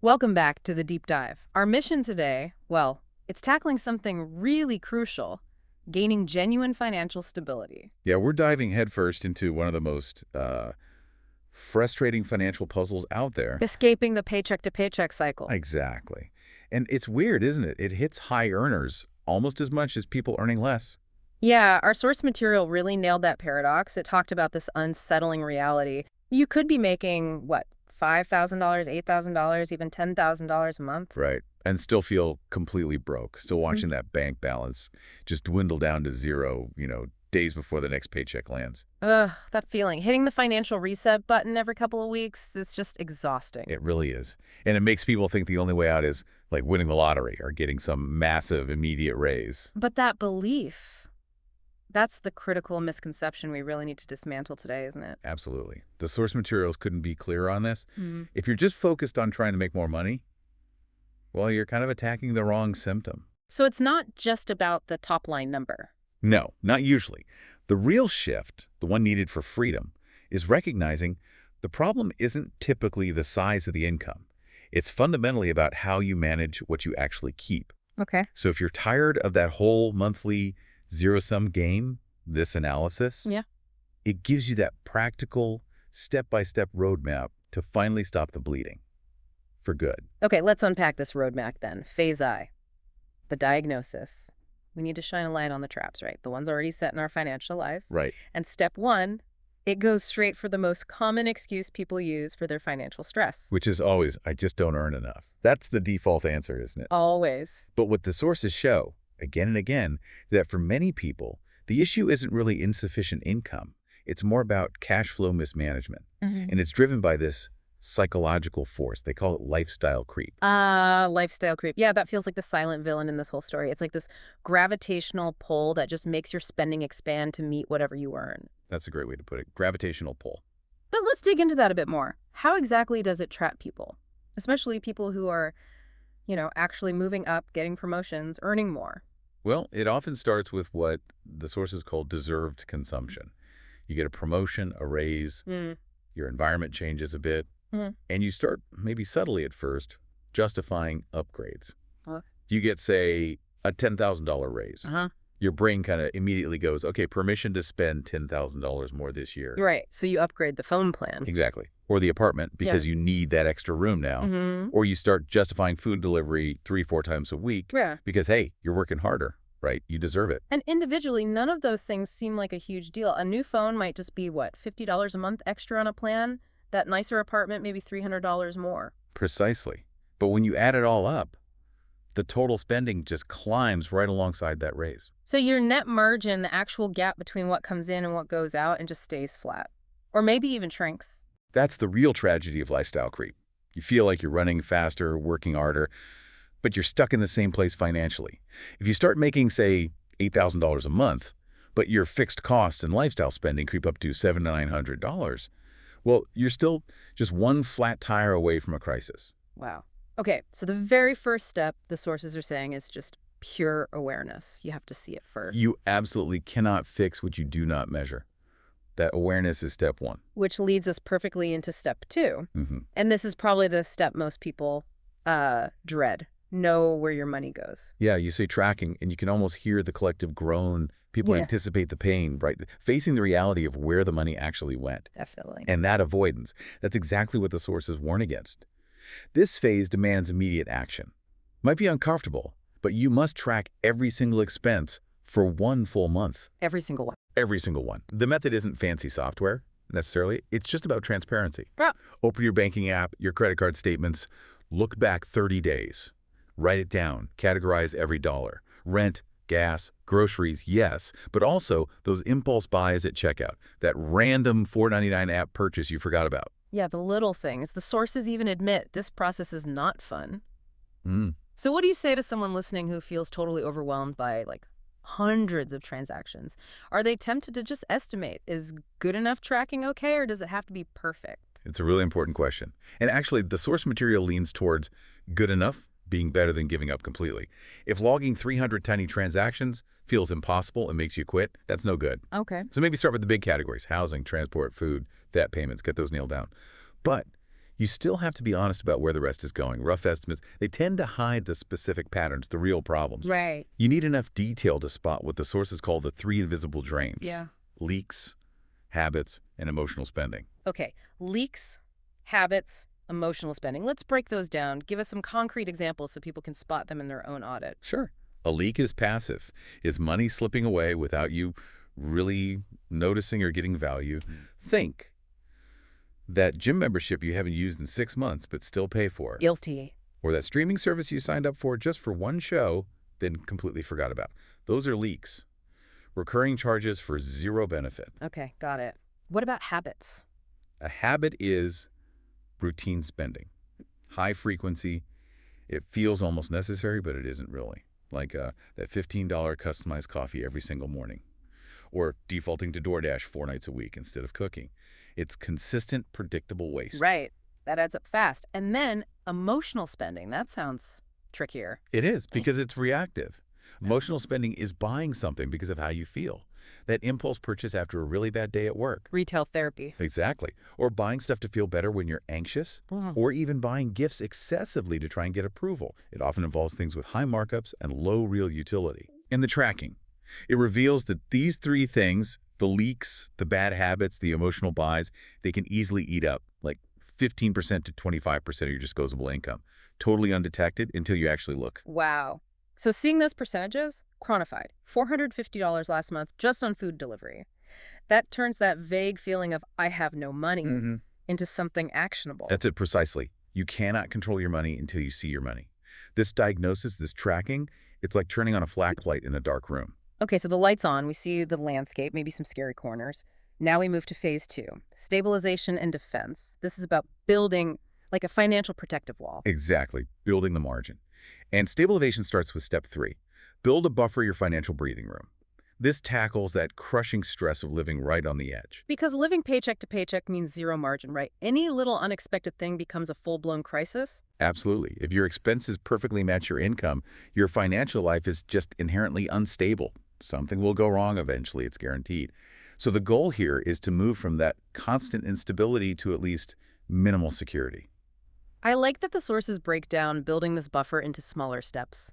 Welcome back to the deep dive. Our mission today, well, it's tackling something really crucial, gaining genuine financial stability. Yeah, we're diving headfirst into one of the most frustrating financial puzzles out there. Escaping the paycheck to paycheck cycle. Exactly. And it's weird, isn't it? It hits high earners almost as much as people earning less. Yeah, our source material really nailed that paradox. It talked about this unsettling reality. You could be making, what, $5,000, $8,000, even $10,000 a month? Right. And still feel completely broke, still Mm. watching that bank balance just dwindle down to zero, days before the next paycheck lands. Ugh, that feeling. Hitting the financial reset button every couple of weeks, it's just exhausting. It really is. And it makes people think the only way out is like winning the lottery or getting some massive immediate raise. But that belief, that's the critical misconception we really need to dismantle today, isn't it? Absolutely. The source materials couldn't be clearer on this. Mm. If you're just focused on trying to make more money, well, you're kind of attacking the wrong symptom. So it's not just about the top line number. No, not usually. The real shift, the one needed for freedom, is recognizing the problem isn't typically the size of the income. It's fundamentally about how you manage what you actually keep. Okay. So if you're tired of that whole monthly zero-sum game, this analysis, Yeah. it gives you that practical, step-by-step roadmap to finally stop the bleeding. For good. Okay, let's unpack this roadmap then. Phase I, the diagnosis. We need to shine a light on the traps, right? The ones already set in our financial lives. Right. And step one, it goes straight for the most common excuse people use for their financial stress. Which is always, I just don't earn enough. That's the default answer, isn't it? Always. But what the sources show, again and again, is that for many people, the issue isn't really insufficient income. It's more about cash flow mismanagement. And it's driven by this psychological force. They call it lifestyle creep. Lifestyle creep. Yeah, that feels like the silent villain in this whole story. It's like this gravitational pull that just makes your spending expand to meet whatever you earn. That's a great way to put it. Gravitational pull. But let's dig into that a bit more. How exactly does it trap people? Especially people who are, actually moving up, getting promotions, earning more. Well, it often starts with what the sources call deserved consumption. You get a promotion, a raise, your environment changes a bit, and you start, maybe subtly at first, justifying upgrades. Huh? You get, say, a $10,000 raise. Your brain kind of immediately goes, okay, permission to spend $10,000 more this year. Right. So you upgrade the phone plan. Exactly. Or the apartment because you need that extra room now. Or you start justifying food delivery 3-4 times a week Yeah. because, hey, you're working harder, right? You deserve it. And individually, none of those things seem like a huge deal. A new phone might just be, what, $50 a month extra on a plan? That nicer apartment, maybe $300 more. Precisely. But when you add it all up, the total spending just climbs right alongside that raise. So your net margin, the actual gap between what comes in and what goes out, and just stays flat. Or maybe even shrinks. That's the real tragedy of lifestyle creep. You feel like you're running faster, working harder, but you're stuck in the same place financially. If you start making, say, $8,000 a month, but your fixed costs and lifestyle spending creep up to $700 to $900, well, you're still just one flat tire away from a crisis. Wow. Okay, so the very first step, the sources are saying, is just pure awareness. You have to see it first. You absolutely cannot fix what you do not measure. That awareness is step one. Which leads us perfectly into step two. Mm-hmm. And this is probably the step most people dread. Know where your money goes. Yeah, you say tracking, and you can almost hear the collective groan. People Yeah. anticipate the pain, right? Facing the reality of where the money actually went. Definitely. And that avoidance, that's exactly what the sources warn against. This phase demands immediate action. Might be uncomfortable, but you must track every single expense for one full month. Every single one. Every single one. The method isn't fancy software, necessarily. It's just about transparency. Yeah. Open your banking app, your credit card statements, look back 30 days. Write it down, categorize every dollar. Rent, gas, groceries, yes, but also those impulse buys at checkout, that random $4.99 app purchase you forgot about. Yeah, the little things. The sources even admit this process is not fun. Mm. So what do you say to someone listening who feels totally overwhelmed by, hundreds of transactions? Are they tempted to just estimate? Is good enough tracking okay, or does it have to be perfect? It's a really important question. And actually, the source material leans towards good enough being better than giving up completely. If logging 300 tiny transactions feels impossible and makes you quit, that's no good. Okay. So maybe start with the big categories: housing, transport, food, debt payments. Get those nailed down. But You still have to be honest about where the rest is going. Rough estimates, they tend to hide the specific patterns, the real problems. Right. You need enough detail to spot what the sources call the three invisible drains: Yeah. leaks, habits, and emotional spending. Okay. Leaks, habits, emotional spending. Let's break those down. Give us some concrete examples so people can spot them in their own audit. Sure. A leak is passive. Is money slipping away without you really noticing or getting value? Think that gym membership you haven't used in 6 months but still pay for. Guilty. Or that streaming service you signed up for just for one show, then completely forgot about. Those are leaks. Recurring charges for zero benefit. Okay, got it. What about habits? A habit is routine spending. High frequency. It feels almost necessary, but it isn't really. Like that $15 customized coffee every single morning. Or defaulting to DoorDash 4 nights a week instead of cooking. It's consistent, predictable waste. Right. That adds up fast. And then emotional spending. That sounds trickier. It is, because it's reactive. Emotional spending is buying something because of how you feel. That impulse purchase after a really bad day at work. Retail therapy. Exactly. Or buying stuff to feel better when you're anxious. Or even buying gifts excessively to try and get approval. It often involves things with high markups and low real utility. In the tracking, it reveals that these three things, the leaks, the bad habits, the emotional buys, they can easily eat up like 15% to 25% of your disposable income. Totally undetected until you actually look. Wow. So seeing those percentages, quantified, $450 last month just on food delivery. That turns that vague feeling of I have no money into something actionable. That's it precisely. You cannot control your money until you see your money. This diagnosis, this tracking, it's like turning on a flash light in a dark room. Okay, so the light's on. We see the landscape, maybe some scary corners. Now we move to phase 2, stabilization and defense. This is about building like a financial protective wall. Exactly, building the margin. And stabilization starts with step 3. Build a buffer your financial breathing room. This tackles that crushing stress of living right on the edge. Because living paycheck to paycheck means zero margin, right? Any little unexpected thing becomes a full-blown crisis. Absolutely. If your expenses perfectly match your income, your financial life is just inherently unstable. Something will go wrong eventually, it's guaranteed. So the goal here is to move from that constant instability to at least minimal security. I like that the sources break down building this buffer into smaller steps.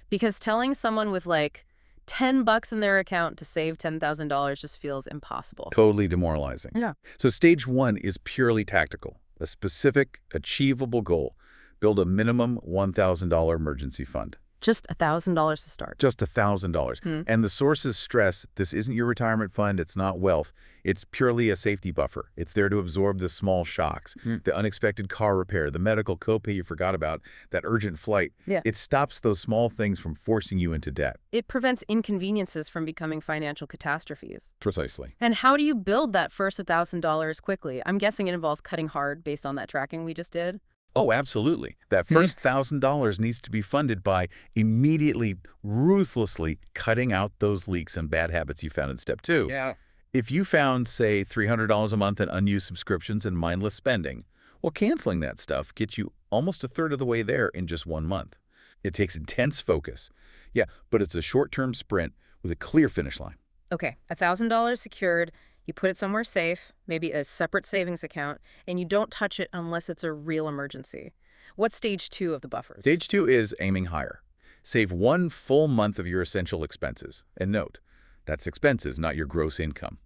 Because telling someone with like $10 in their account to save $10,000 just feels impossible. Totally demoralizing. Yeah. So stage 1 is purely tactical, a specific, achievable goal. Build a minimum $1,000 emergency fund. Just $1,000 to start. Just $1,000. And the sources stress this isn't your retirement fund, it's not wealth. It's purely a safety buffer. It's there to absorb the small shocks, the unexpected car repair, the medical copay you forgot about, that urgent flight. Yeah. It stops those small things from forcing you into debt. It prevents inconveniences from becoming financial catastrophes. Precisely. And how do you build that first $1,000 quickly? I'm guessing it involves cutting hard based on that tracking we just did. Oh, absolutely. That first $1,000 needs to be funded by immediately, ruthlessly cutting out those leaks and bad habits you found in step 2. Yeah. If you found, say, $300 a month in unused subscriptions and mindless spending, well, canceling that stuff gets you almost a third of the way there in just 1 month. It takes intense focus. Yeah, but it's a short-term sprint with a clear finish line. Okay, $1,000 secured. You put it somewhere safe, maybe a separate savings account, and you don't touch it unless it's a real emergency. What's stage 2 of the buffer? Stage 2 is aiming higher. Save 1 full month of your essential expenses. And note, that's expenses, not your gross income.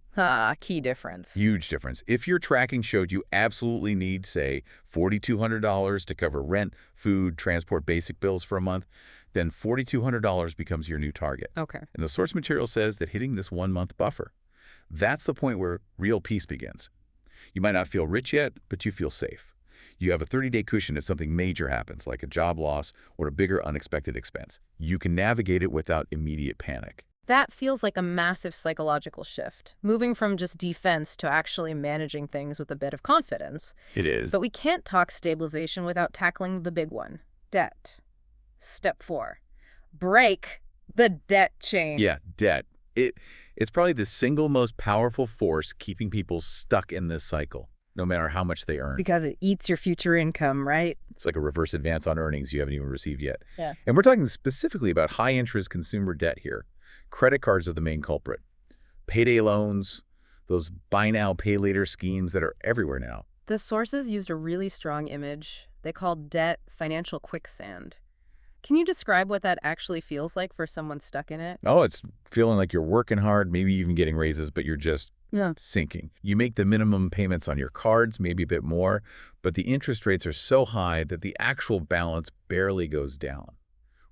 Key difference. Huge difference. If your tracking showed you absolutely need, say, $4,200 to cover rent, food, transport, basic bills for a month, then $4,200 becomes your new target. Okay. And the source material says that hitting this 1-month buffer, that's the point where real peace begins. You might not feel rich yet, but you feel safe. You have a 30-day cushion if something major happens, like a job loss or a bigger unexpected expense. You can navigate it without immediate panic. That feels like a massive psychological shift, moving from just defense to actually managing things with a bit of confidence. It is. But we can't talk stabilization without tackling the big one, debt. Step 4, break the debt chain. Yeah, debt. It's probably the single most powerful force keeping people stuck in this cycle, no matter how much they earn. Because it eats your future income, right? It's like a reverse advance on earnings you haven't even received yet. Yeah. And we're talking specifically about high-interest consumer debt here. Credit cards are the main culprit. Payday loans, those buy now, pay later schemes that are everywhere now. The sources used a really strong image they called debt financial quicksand. Can you describe what that actually feels like for someone stuck in it? Oh, it's feeling like you're working hard, maybe even getting raises, but you're just Yeah. sinking. You make the minimum payments on your cards, maybe a bit more, but the interest rates are so high that the actual balance barely goes down.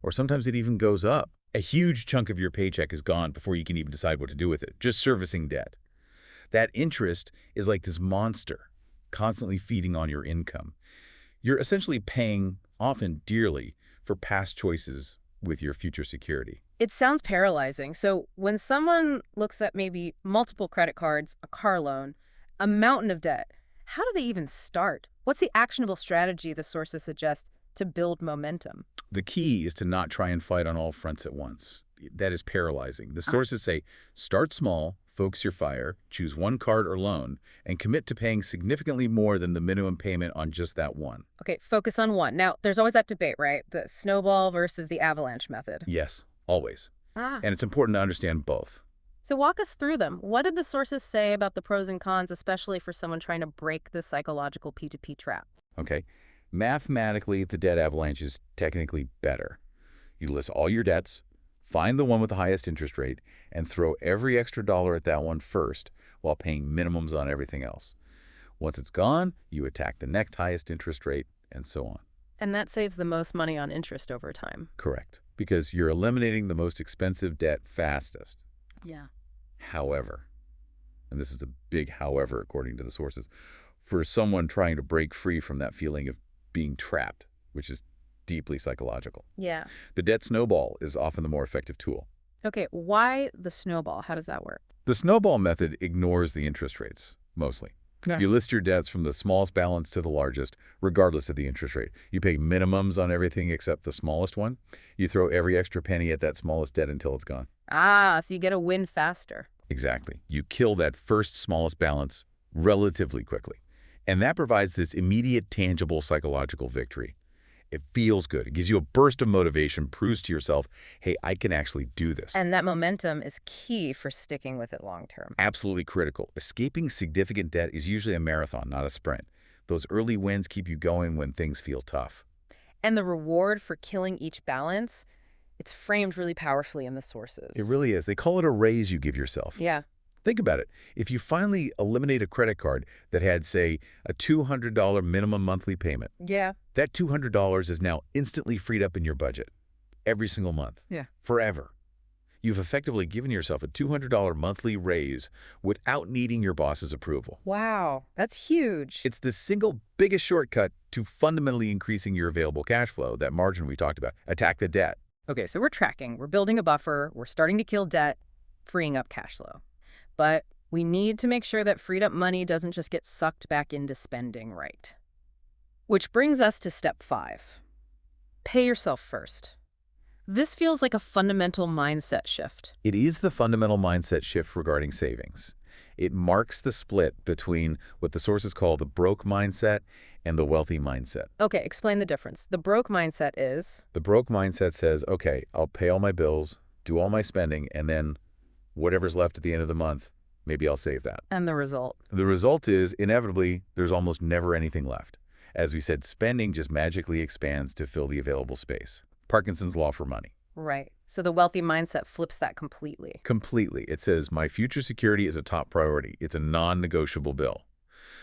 Or sometimes it even goes up. A huge chunk of your paycheck is gone before you can even decide what to do with it, just servicing debt. That interest is like this monster, constantly feeding on your income. You're essentially paying, often dearly, for past choices with your future security. It sounds paralyzing. So, when someone looks at maybe multiple credit cards, a car loan, a mountain of debt, how do they even start? What's the actionable strategy the sources suggest to build momentum? The key is to not try and fight on all fronts at once. That is paralyzing. The sources say, start small, focus your fire, choose one card or loan, and commit to paying significantly more than the minimum payment on just that one. Okay, focus on one. Now, there's always that debate, right? The snowball versus the avalanche method. Yes, always. Ah. And it's important to understand both. So walk us through them. What did the sources say about the pros and cons, especially for someone trying to break the psychological P2P trap? Okay? Mathematically, the debt avalanche is technically better. You list all your debts, find the one with the highest interest rate, and throw every extra dollar at that one first while paying minimums on everything else. Once it's gone, you attack the next highest interest rate, and so on. And that saves the most money on interest over time. Correct. Because you're eliminating the most expensive debt fastest. Yeah. However, and this is a big however according to the sources, for someone trying to break free from that feeling of being trapped, which is deeply psychological, Yeah. the debt snowball is often the more effective tool. Okay, why the snowball? How does that work? The snowball method ignores the interest rates, mostly. Yeah. You list your debts from the smallest balance to the largest, regardless of the interest rate. You pay minimums on everything except the smallest one. You throw every extra penny at that smallest debt until it's gone. Ah, so you get a win faster. Exactly. You kill that first smallest balance relatively quickly. And that provides this immediate, tangible psychological victory. It feels good. It gives you a burst of motivation, proves to yourself, hey, I can actually do this. And that momentum is key for sticking with it long term. Absolutely critical. Escaping significant debt is usually a marathon, not a sprint. Those early wins keep you going when things feel tough. And the reward for killing each balance, it's framed really powerfully in the sources. It really is. They call it a raise you give yourself. Yeah. Think about it. If you finally eliminate a credit card that had, say, a $200 minimum monthly payment, Yeah. that $200 is now instantly freed up in your budget every single month. Yeah. Forever. You've effectively given yourself a $200 monthly raise without needing your boss's approval. Wow, that's huge. It's the single biggest shortcut to fundamentally increasing your available cash flow, that margin we talked about. Attack the debt. Okay, so we're tracking. We're building a buffer. We're starting to kill debt, freeing up cash flow. But we need to make sure that freed up money doesn't just get sucked back into spending right. Which brings us to step 5. Pay yourself first. This feels like a fundamental mindset shift. It is the fundamental mindset shift regarding savings. It marks the split between what the sources call the broke mindset and the wealthy mindset. Okay, explain the difference. The broke mindset is... The broke mindset says, okay, I'll pay all my bills, do all my spending, and then whatever's left at the end of the month, maybe I'll save that. And the result? The result is, inevitably, there's almost never anything left. As we said, spending just magically expands to fill the available space. Parkinson's law for money. Right. So the wealthy mindset flips that completely. Completely. It says, my future security is a top priority. It's a non-negotiable bill.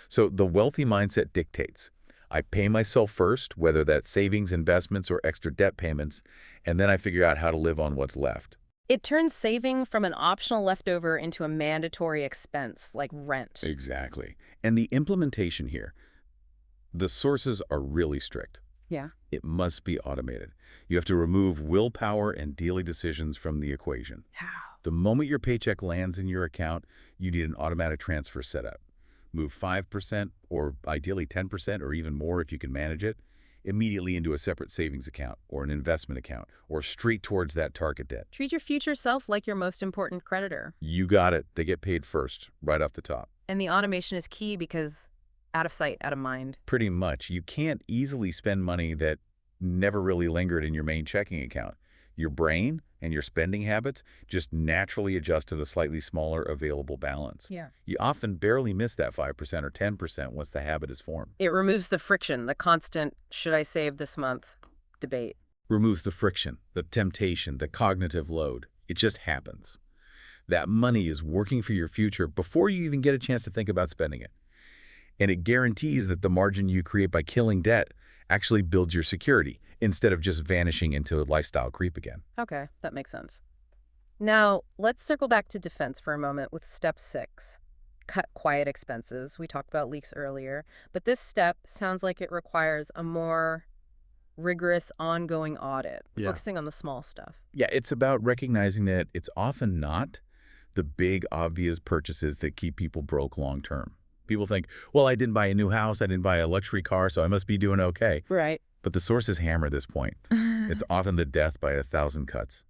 So the wealthy mindset dictates, I pay myself first, whether that's savings, investments, or extra debt payments, and then I figure out how to live on what's left. It turns saving from an optional leftover into a mandatory expense, like rent. Exactly. And the implementation here, the sources are really strict. Yeah. It must be automated. You have to remove willpower and daily decisions from the equation. How? The moment your paycheck lands in your account, you need an automatic transfer set up. Move 5% or ideally 10% or even more if you can manage it, immediately into a separate savings account or an investment account or straight towards that target debt. Treat your future self like your most important creditor. You got it. They get paid first, right off the top. And the automation is key because out of sight, out of mind. Pretty much. You can't easily spend money that never really lingered in your main checking account. Your brain, and your spending habits just naturally adjust to the slightly smaller available balance. Yeah. You often barely miss that 5% or 10% once the habit is formed. It removes the friction, the constant, should I save this month debate. Removes the friction, the temptation, the cognitive load. It just happens. That money is working for your future before you even get a chance to think about spending it. And it guarantees that the margin you create by killing debt actually builds your security instead of just vanishing into a lifestyle creep again. Okay, that makes sense. Now, let's circle back to defense for a moment with step 6. Cut quiet expenses. We talked about leaks earlier, but this step sounds like it requires a more rigorous ongoing audit, Yeah. focusing on the small stuff. Yeah, it's about recognizing that it's often not the big, obvious purchases that keep people broke long term. People think, well, I didn't buy a new house, I didn't buy a luxury car, so I must be doing okay. Right. But the sources hammer this point. It's often the death by 1,000 cuts.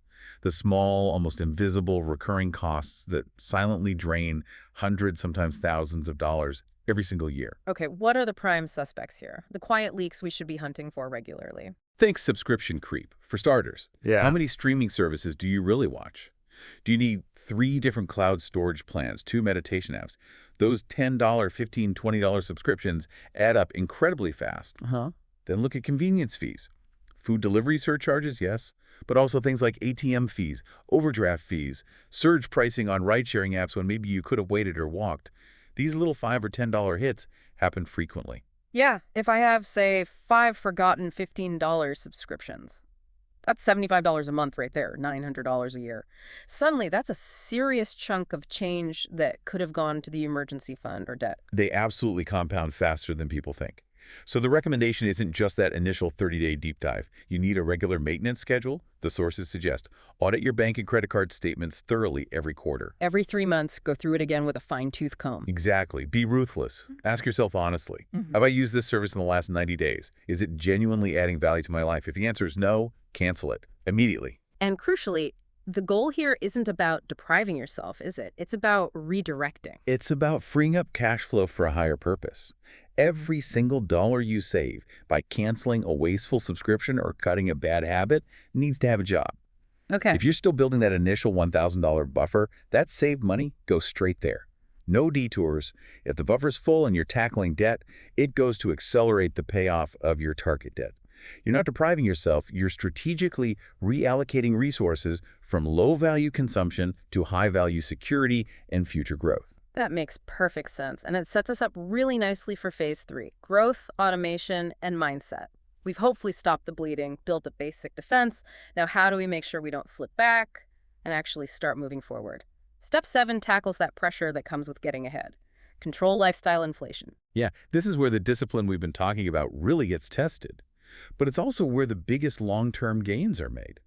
The small, almost invisible recurring costs that silently drain hundreds, sometimes thousands of dollars every single year. Okay, what are the prime suspects here? The quiet leaks we should be hunting for regularly. Think subscription creep, for starters. Yeah. How many streaming services do you really watch? Do you need 3 different cloud storage plans, 2 meditation apps? Those $10, $15, $20 subscriptions add up incredibly fast. Uh-huh. Then look at convenience fees. Food delivery surcharges, yes, but also things like ATM fees, overdraft fees, surge pricing on ride-sharing apps when maybe you could have waited or walked. These little $5 or $10 hits happen frequently. Yeah, if I have, say, 5 forgotten $15 subscriptions, that's $75 a month right there, $900 a year. Suddenly, that's a serious chunk of change that could have gone to the emergency fund or debt. They absolutely compound faster than people think. So the recommendation isn't just that initial 30-day deep dive. You need a regular maintenance schedule. The sources suggest audit your bank and credit card statements thoroughly every quarter. Every 3 months, go through it again with a fine-tooth comb. Exactly. Be ruthless. Ask yourself honestly, have I used this service in the last 90 days? Is it genuinely adding value to my life? If the answer is no, cancel it immediately. And crucially, the goal here isn't about depriving yourself, is it? It's about redirecting. It's about freeing up cash flow for a higher purpose. Every single dollar you save by canceling a wasteful subscription or cutting a bad habit needs to have a job. Okay. If you're still building that initial $1,000 buffer, that saved money goes straight there. No detours. If the buffer's full and you're tackling debt, it goes to accelerate the payoff of your target debt. You're not depriving yourself, you're strategically reallocating resources from low-value consumption to high-value security and future growth. That makes perfect sense, and it sets us up really nicely for phase 3, growth, automation, and mindset. We've hopefully stopped the bleeding, built a basic defense. Now, how do we make sure we don't slip back and actually start moving forward? Step 7 tackles that pressure that comes with getting ahead. Control lifestyle inflation. Yeah, this is where the discipline we've been talking about really gets tested. But it's also where the biggest long-term gains are made.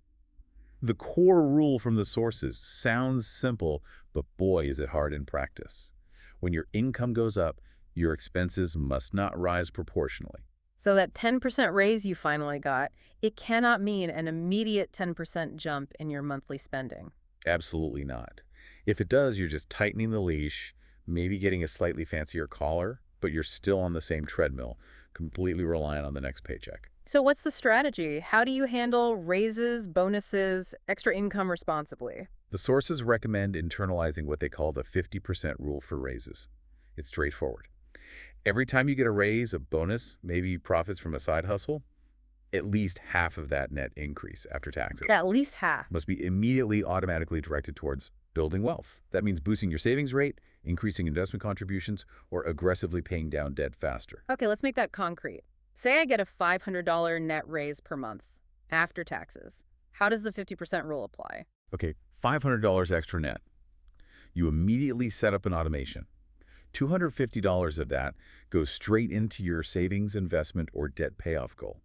The core rule from the sources sounds simple, but boy, is it hard in practice. When your income goes up, your expenses must not rise proportionally. So that 10% raise you finally got, it cannot mean an immediate 10% jump in your monthly spending. Absolutely not. If it does, you're just tightening the leash, maybe getting a slightly fancier collar, but you're still on the same treadmill, completely reliant on the next paycheck. So what's the strategy? How do you handle raises, bonuses, extra income responsibly? The sources recommend internalizing what they call the 50% rule for raises. It's straightforward. Every time you get a raise, a bonus, maybe profits from a side hustle, at least half of that net increase after taxes At least half. must be immediately automatically directed towards building wealth. That means boosting your savings rate, increasing investment contributions, or aggressively paying down debt faster. Okay, let's make that concrete. Say I get a $500 net raise per month after taxes. How does the 50% rule apply? Okay, $500 extra net. You immediately set up an automation. $250 of that goes straight into your savings, investment, or debt payoff goal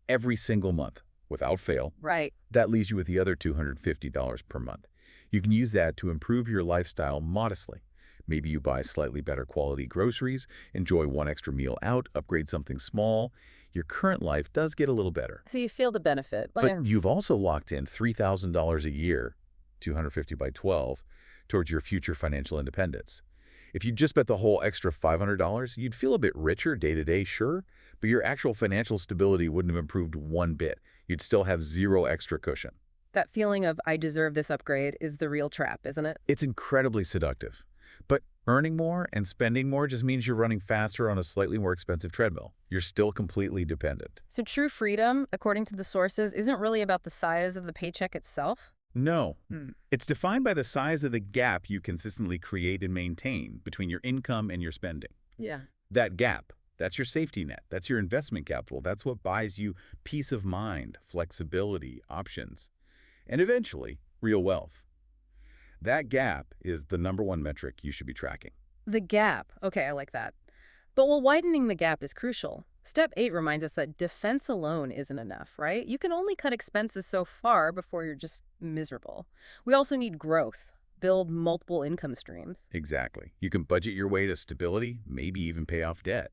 every single month, without fail. Right. That leaves you with the other $250 per month. You can use that to improve your lifestyle modestly. Maybe you buy slightly better quality groceries, enjoy one extra meal out, upgrade something small. Your current life does get a little better. So you feel the benefit. But you've also locked in $3,000 a year, $250 by 12, towards your future financial independence. If you just bet the whole extra $500, you'd feel a bit richer day to day, sure, but your actual financial stability wouldn't have improved one bit. You'd still have zero extra cushion. That feeling of I deserve this upgrade is the real trap, isn't it? It's incredibly seductive. But earning more and spending more just means you're running faster on a slightly more expensive treadmill. You're still completely dependent. So true freedom, according to the sources, isn't really about the size of the paycheck itself? No. Hmm. It's defined by the size of the gap you consistently create and maintain between your income and your spending. Yeah. That gap, that's your safety net. That's your investment capital. That's what buys you peace of mind, flexibility, options, and eventually, real wealth. That gap is the #1 metric you should be tracking. The gap. Okay, I like that. But while widening the gap is crucial, step 8 reminds us that defense alone isn't enough, right? You can only cut expenses so far before you're just miserable. We also need growth, build multiple income streams. Exactly. You can budget your way to stability, maybe even pay off debt.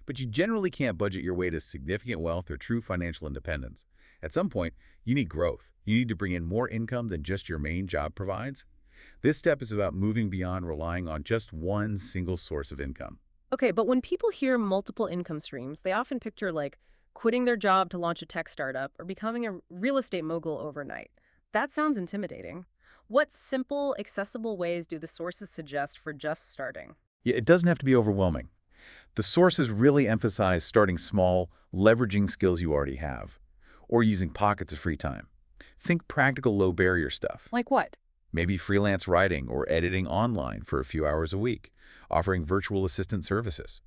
But you generally can't budget your way to significant wealth or true financial independence. At some point, you need growth. You need to bring in more income than just your main job provides. This step is about moving beyond relying on just one single source of income. Okay, but when people hear multiple income streams, they often picture like quitting their job to launch a tech startup or becoming a real estate mogul overnight. That sounds intimidating. What simple, accessible ways do the sources suggest for just starting? Yeah, it doesn't have to be overwhelming. The sources really emphasize starting small, leveraging skills you already have, or using pockets of free time. Think practical, low-barrier stuff. Like what? Maybe freelance writing or editing online for a few hours a week, offering virtual assistant services.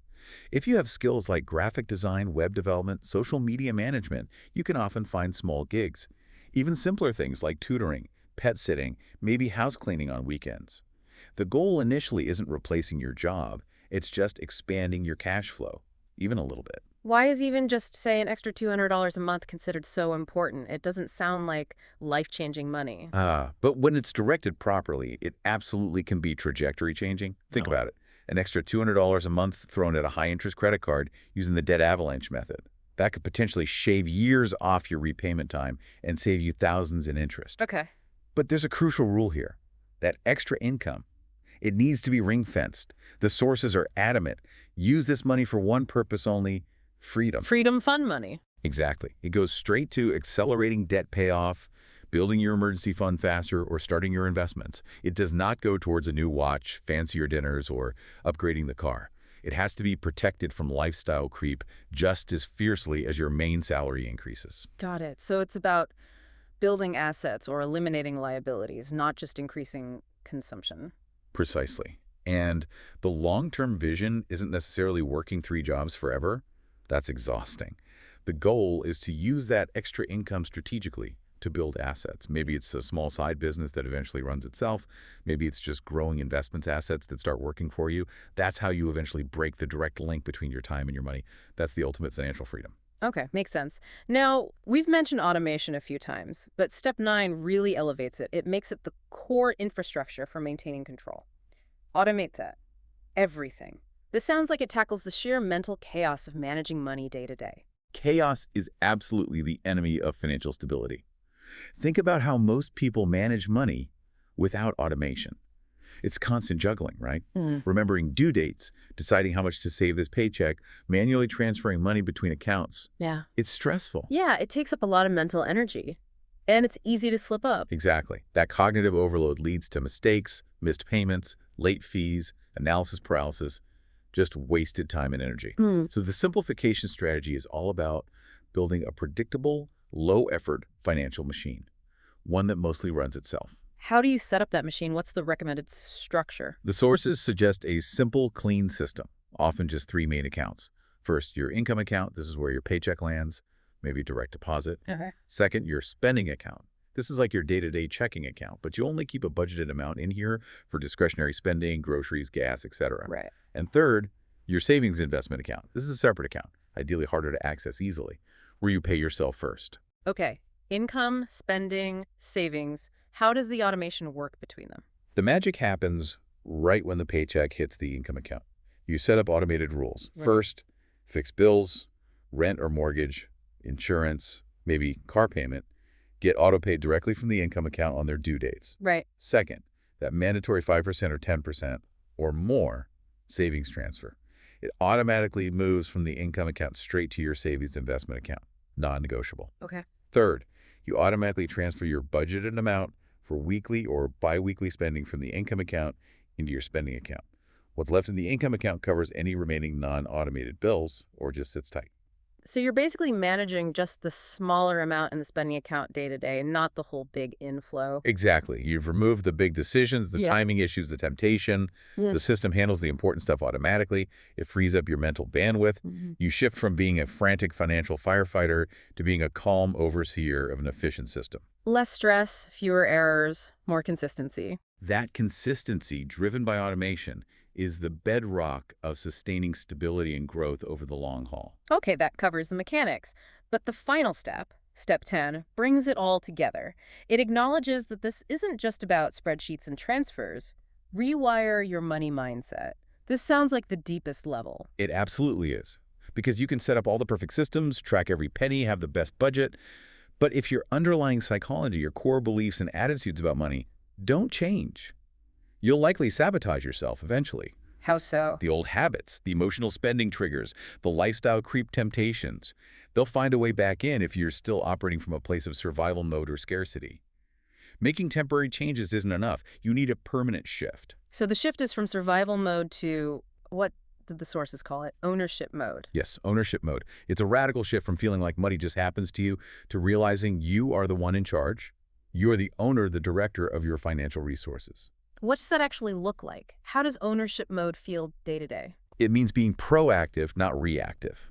If you have skills like graphic design, web development, social media management, you can often find small gigs. Even simpler things like tutoring, pet sitting, maybe house cleaning on weekends. The goal initially isn't replacing your job, it's just expanding your cash flow, even a little bit. Why is even just, say, an extra $200 a month considered so important? It doesn't sound like life-changing money. But when it's directed properly, it absolutely can be trajectory changing. Think about it. An extra $200 a month thrown at a high-interest credit card using the debt avalanche method. That could potentially shave years off your repayment time and save you thousands in interest. Okay. But there's a crucial rule here. That extra income, it needs to be ring-fenced. The sources are adamant. Use this money for one purpose only: freedom. Freedom fund money. Exactly. It goes straight to accelerating debt payoff, building your emergency fund faster, or starting your investments. It does not go towards a new watch, fancier dinners, or upgrading the car. It has to be protected from lifestyle creep just as fiercely as your main salary increases. Got it. So it's about building assets or eliminating liabilities, not just increasing consumption. Precisely. And the long-term vision isn't necessarily working 3 jobs forever. That's exhausting. The goal is to use that extra income strategically to build assets. Maybe it's a small side business that eventually runs itself. Maybe it's just growing investments assets that start working for you. That's how you eventually break the direct link between your time and your money. That's the ultimate financial freedom. Okay, makes sense. Now, we've mentioned automation a few times, but step 9 really elevates it. It makes it the core infrastructure for maintaining control. Automate that. Everything. This sounds like it tackles the sheer mental chaos of managing money day to day. Chaos is absolutely the enemy of financial stability. Think about how most people manage money without automation. It's constant juggling, right? Remembering due dates, deciding how much to save this paycheck, manually transferring money between accounts. Yeah. It's stressful. Yeah, it takes up a lot of mental energy. And it's easy to slip up. Exactly. That cognitive overload leads to mistakes, missed payments, late fees, analysis paralysis, just wasted time and energy. So the simplification strategy is all about building a predictable, low-effort financial machine, one that mostly runs itself. How do you set up that machine? What's the recommended structure? The sources suggest a simple, clean system, often just 3 main accounts. First, your income account. This is where your paycheck lands, maybe direct deposit. Okay. Second, your spending account. This is like your day-to-day checking account, but you only keep a budgeted amount in here for discretionary spending, groceries, gas, etc. Right. And third, your savings investment account. This is a separate account, ideally harder to access easily, where you pay yourself first. Okay. Income, spending, savings. How does the automation work between them? The magic happens right when the paycheck hits the income account. You set up automated rules. Right. First, fix bills, rent or mortgage, insurance, maybe car payment. Get auto-paid directly from the income account on their due dates. Right. Second, that mandatory 5% or 10% or more savings transfer. It automatically moves from the income account straight to your savings investment account. Non-negotiable. Okay. Third, You automatically transfer your budgeted amount for weekly or biweekly spending from the income account into your spending account. What's left in the income account covers any remaining non-automated bills or just sits tight. So you're basically managing just the smaller amount in the spending account day to day, not the whole big inflow. Exactly. You've removed the big decisions, the Yeah. timing issues, the temptation. Yeah. The system handles the important stuff automatically. It frees up your mental bandwidth. Mhm. You shift from being a frantic financial firefighter to being a calm overseer of an efficient system. Less stress, fewer errors, more consistency. That consistency, driven by automation, is the bedrock of sustaining stability and growth over the long haul. Okay, that covers the mechanics. But the final step, step 10, brings it all together. It acknowledges that this isn't just about spreadsheets and transfers. Rewire your money mindset. This sounds like the deepest level. It absolutely is. Because you can set up all the perfect systems, track every penny, have the best budget. But if your underlying psychology, your core beliefs and attitudes about money don't change, you'll likely sabotage yourself eventually. How so? The old habits, the emotional spending triggers, the lifestyle creep temptations, they'll find a way back in if you're still operating from a place of survival mode or scarcity. Making temporary changes isn't enough. You need a permanent shift. So the shift is from survival mode to, what did the sources call it? Ownership mode. Yes, ownership mode. It's a radical shift from feeling like money just happens to you to realizing you are the one in charge. You're the owner, the director of your financial resources. What does that actually look like? How does ownership mode feel day to day? It means being proactive, not reactive.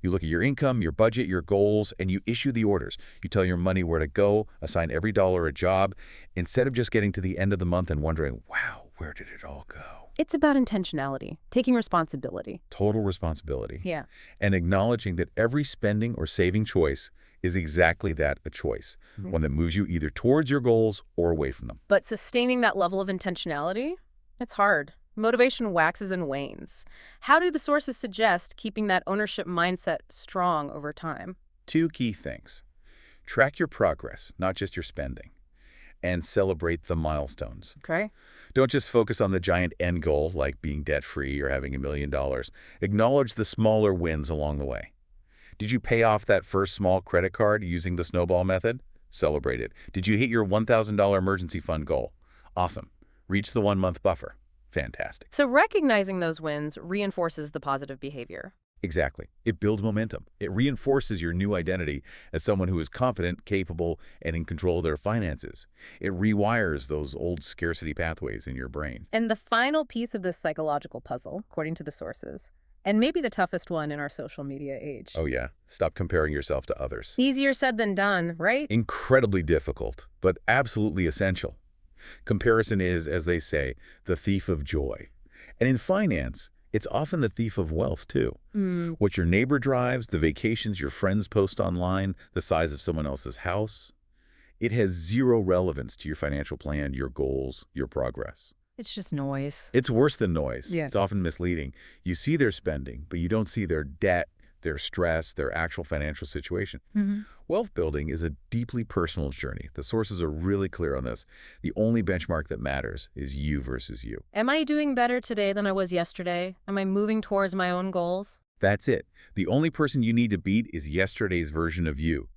You look at your income, your budget, your goals, and you issue the orders. You tell your money where to go, assign every dollar a job, instead of just getting to the end of the month and wondering, wow, where did it all go? It's about intentionality, taking responsibility. Total responsibility. Yeah. And acknowledging that every spending or saving choice is exactly that, a choice, one that moves you either towards your goals or away from them. But sustaining that level of intentionality, it's hard. Motivation waxes and wanes. How do the sources suggest keeping that ownership mindset strong over time? Two key things. Track your progress, not just your spending, and celebrate the milestones. Okay. Don't just focus on the giant end goal, like being debt-free or having $1 million. Acknowledge the smaller wins along the way. Did you pay off that first small credit card using the snowball method? Celebrate it. Did you hit your $1,000 emergency fund goal? Awesome. Reach the 1-month buffer. Fantastic. So recognizing those wins reinforces the positive behavior. Exactly. It builds momentum. It reinforces your new identity as someone who is confident, capable, and in control of their finances. It rewires those old scarcity pathways in your brain. And the final piece of this psychological puzzle, according to the sources, and maybe the toughest one in our social media age. Oh yeah, stop comparing yourself to others. Easier said than done, right? Incredibly difficult, but absolutely essential. Comparison is, as they say, the thief of joy. And in finance, it's often the thief of wealth, too. What your neighbor drives, the vacations your friends post online, the size of someone else's house, it has zero relevance to your financial plan, your goals, your progress. It's just noise. It's worse than noise. Yeah. It's often misleading. You see their spending, but you don't see their debt, their stress, their actual financial situation. Wealth building is a deeply personal journey. The sources are really clear on this. The only benchmark that matters is you versus you. Am I doing better today than I was yesterday? Am I moving towards my own goals? That's it. The only person you need to beat is yesterday's version of you.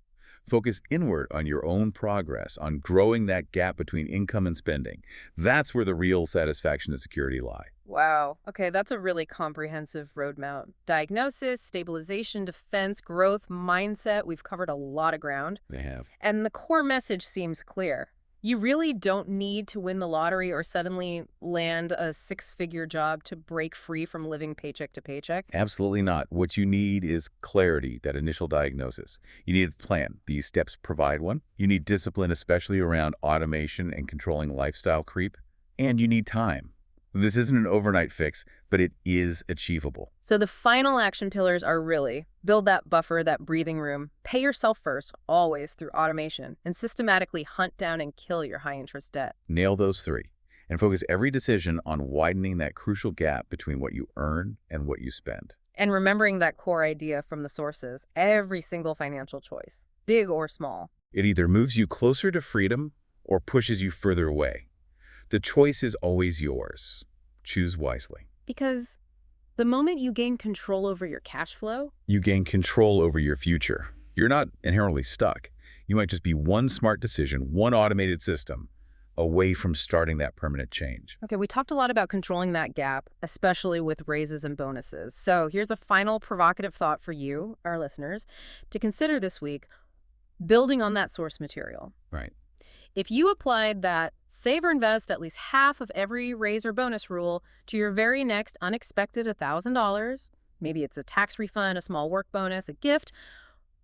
Focus inward on your own progress, on growing that gap between income and spending. That's where the real satisfaction and security lie. Wow. Okay, that's a really comprehensive roadmap. Diagnosis, stabilization, defense, growth, mindset. We've covered a lot of ground. They have. And the core message seems clear. You really don't need to win the lottery or suddenly land a 6-figure job to break free from living paycheck to paycheck. Absolutely not. What you need is clarity, that initial diagnosis. You need a plan. These steps provide one. You need discipline, especially around automation and controlling lifestyle creep. And you need time. This isn't an overnight fix, but it is achievable. So the final action pillars are really build that buffer, that breathing room, pay yourself first, always through automation, and systematically hunt down and kill your high-interest debt. Nail those three, and focus every decision on widening that crucial gap between what you earn and what you spend. And remembering that core idea from the sources, every single financial choice, big or small. It either moves you closer to freedom or pushes you further away. The choice is always yours. Choose wisely. Because the moment you gain control over your cash flow, You gain control over your future. You're not inherently stuck. You might just be one smart decision, one automated system away from starting that permanent change. Okay, we talked a lot about controlling that gap, especially with raises and bonuses. So here's a final provocative thought for you, our listeners, to consider this week, building on that source material. Right. If you applied that save or invest at least half of every raise or bonus rule to your very next unexpected $1,000, maybe it's a tax refund, a small work bonus, a gift,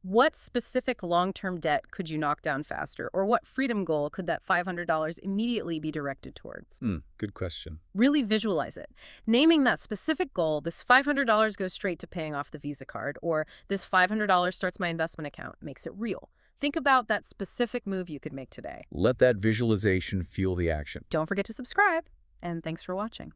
what specific long-term debt could you knock down faster? Or what freedom goal could that $500 immediately be directed towards? Good question. Really visualize it. Naming that specific goal, this $500 goes straight to paying off the Visa card, or this $500 starts my investment account, makes it real. Think about that specific move you could make today. Let that visualization fuel the action. Don't forget to subscribe, and thanks for watching.